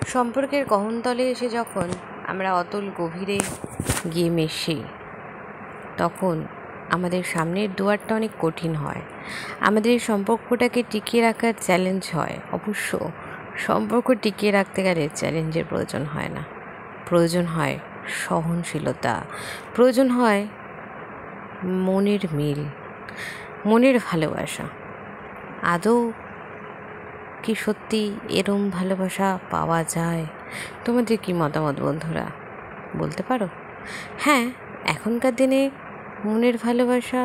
সম্পর্কের গহনতলে এসে যখন আমরা অতল গভীরে গিয়ে মেশি, তখন আমাদের সামনের দুয়ারটা অনেক কঠিন হয়। আমাদের সম্পর্কটাকে টিকিয়ে রাখার চ্যালেঞ্জ হয়। অবশ্য সম্পর্ক টিকিয়ে রাখতে গেলে চ্যালেঞ্জের প্রয়োজন হয় না, প্রয়োজন হয় সহনশীলতা, প্রয়োজন হয় মনের মিল, মনের ভালোবাসা। আদৌ কি সত্যি এরম ভালোবাসা পাওয়া যায়? তোমাদের কি মতামত বন্ধুরা, বলতে পারো? হ্যাঁ, এখনকার দিনে মনের ভালোবাসা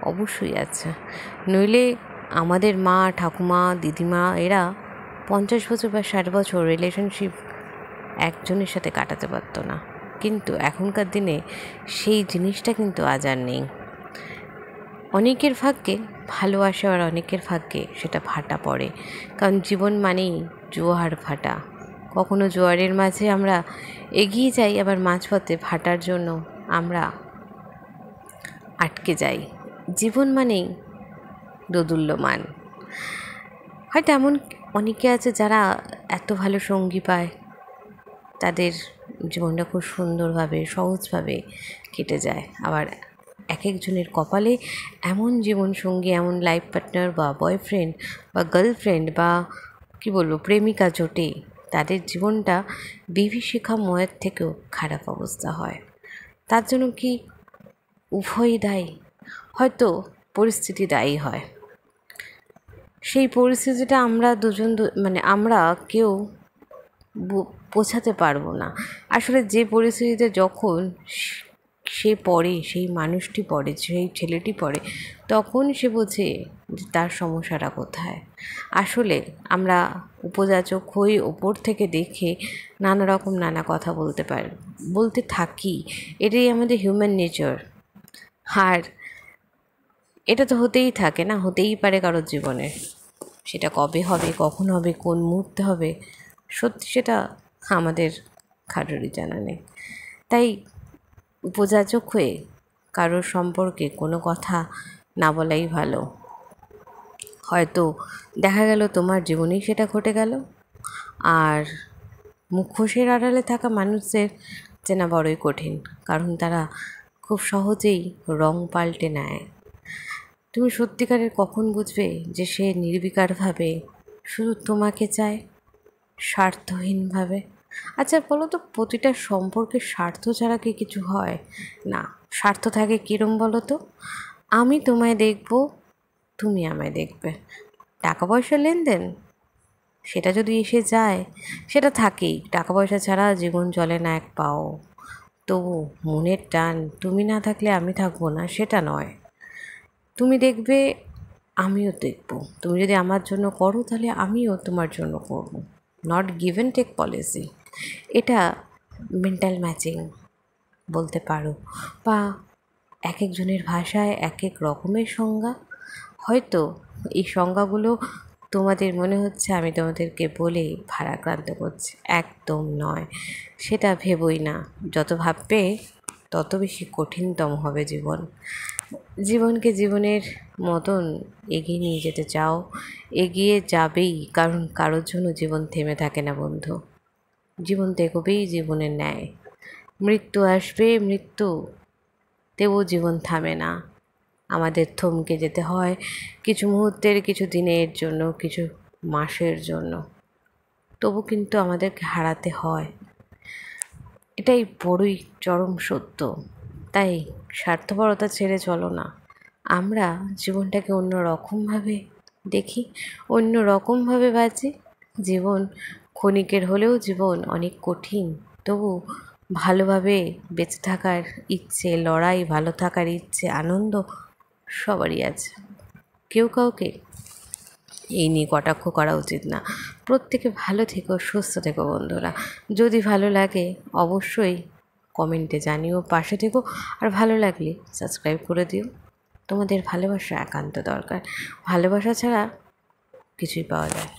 অবশ্যই আছে, নইলে আমাদের মা, ঠাকুমা, দিদিমা এরা 50 বছর বা 60 বছর রিলেশনশিপ একজনের সাথে কাটাতে পারতো না। কিন্তু এখনকার দিনে সেই জিনিসটা কিন্তু আজ আর নেই। অনেকের ভাগ্যে ভালো আসে, আর অনেকের ভাগ্যে সেটা ভাটা পড়ে। কারণ জীবন মানেই জোয়ার ভাটা। কখনো জোয়ারের মাঝে আমরা এগিয়ে যাই, আবার মাঝপথে ভাটার জন্য আমরা আটকে যাই। জীবন মানেই দোদুল্যমান। হয়তো এমন অনেকে আছে যারা এত ভালো সঙ্গী পায়, তাদের জীবনটা খুব সুন্দরভাবে, সহজভাবে কেটে যায়। আবার এক একজনের কপালে এমন জীবনসঙ্গী, এমন লাইফ পার্টনার বা বয়ফ্রেন্ড বা গার্লফ্রেন্ড বা কী বলবো প্রেমিকা জোটে, তাদের জীবনটা বিভীষিকাময়ের থেকেও খারাপ অবস্থা হয়। তার জন্য কি উভয়ই দায়ী? হয়তো পরিস্থিতি দায়ী হয়। সেই পরিস্থিতিটা আমরা আমরা কেউ বোঝাতে পারবো না। আসলে যে পরিস্থিতিতে যখন সে পড়ে, সেই মানুষটি পড়ে, সেই ছেলেটি পড়ে, তখন সে বোঝে যে তার সমস্যাটা কোথায়। আসলে আমরা উপযাচক হয়ে ওপর থেকে দেখে নানা কথা বলতে থাকি। এটাই আমাদের হিউম্যান নেচার। আর এটা তো হতেই থাকে না, হতেই পারে কারোর জীবনে। সেটা কবে হবে, কখন হবে, কোন মুহূর্তে হবে, সত্যি সেটা আমাদের কারোরই জানা নেই। তাই উপযাচক হয়ে কারোর সম্পর্কে কোনো কথা না বলাই ভালো। হয়তো দেখা গেল তোমার জীবনেই সেটা ঘটে গেল। আর মুখোশের আড়ালে থাকা মানুষদের চেনা বড়ই কঠিন, কারণ তারা খুব সহজেই রং পাল্টে নেয়। তুমি সত্যিকারের কখন বুঝবে যে সে নির্বিকারভাবে শুধু তোমাকে চায়, স্বার্থহীনভাবে? আচ্ছা বলো তো, প্রতিটা সম্পর্কে স্বার্থ ছাড়া কি কিছু হয়? না, স্বার্থ থাকে কিরম বলো তো? আমি তোমায় দেখব, তুমি আমায় দেখবে। টাকা পয়সা লেনদেন সেটা যদি এসে যায়, সেটা থাকেই। টাকা পয়সা ছাড়া জীবন চলে না এক পাও। তবু মনের টান, তুমি না থাকলে আমি থাকবো না, সেটা নয়। তুমি দেখবে, আমিও দেখব। তুমি যদি আমার জন্য করো, তাহলে আমিও তোমার জন্য করব। Not give and take policy. এটা মেন্টাল ম্যাচিং বলতে পারো, বা এক একজনের ভাষায় এক এক রকমের সংজ্ঞা। হয়তো এই সংজ্ঞাগুলো তোমাদের মনে হচ্ছে আমি তোমাদেরকে বলে ভারাক্রান্ত করছি, একদম নয়। সেটা ভেবোই না। যত ভাববে তত বেশি কঠিনতম হবে জীবন। জীবনকে জীবনের মতন এগিয়ে নিয়ে যেতে চাও, এগিয়ে যাবেই, কারণ কারোর জন্য জীবন থেমে থাকে না বন্ধু। জীবন তো এগোবেই জীবনের ন্যায়। মৃত্যু আসবে, মৃত্যুতেও জীবন থামে না। আমাদের থমকে যেতে হয় কিছু মুহূর্তের, কিছু দিনের জন্য, কিছু মাসের জন্য। তবু কিন্তু আমাদেরকে হারাতে হয়। এটাই বড়ই চরম সত্য। তাই স্বার্থপরতা ছেড়ে চলো না। আমরা জীবনটাকে অন্য রকমভাবে দেখি, অন্য রকমভাবে বাঁচি। জীবন ক্ষণিকের হলেও জীবন অনেক কঠিন। তবু ভালোভাবে বেঁচে থাকার ইচ্ছে, লড়াই, ভালো থাকার ইচ্ছে, আনন্দ সবারই আছে। কেউ কাউকে এই নিয়ে কটাক্ষ করা উচিত না। প্রত্যেকে ভালো থেকো, সুস্থ থেকো বন্ধুরা। যদি ভালো লাগে অবশ্যই কমেন্টে জানিও, পাশে থেকো। আর ভালো লাগলে সাবস্ক্রাইব করে দিও। তোমাদের ভালোবাসা একান্ত দরকার। ভালোবাসা ছাড়া কিছুই পাওয়া যায় না।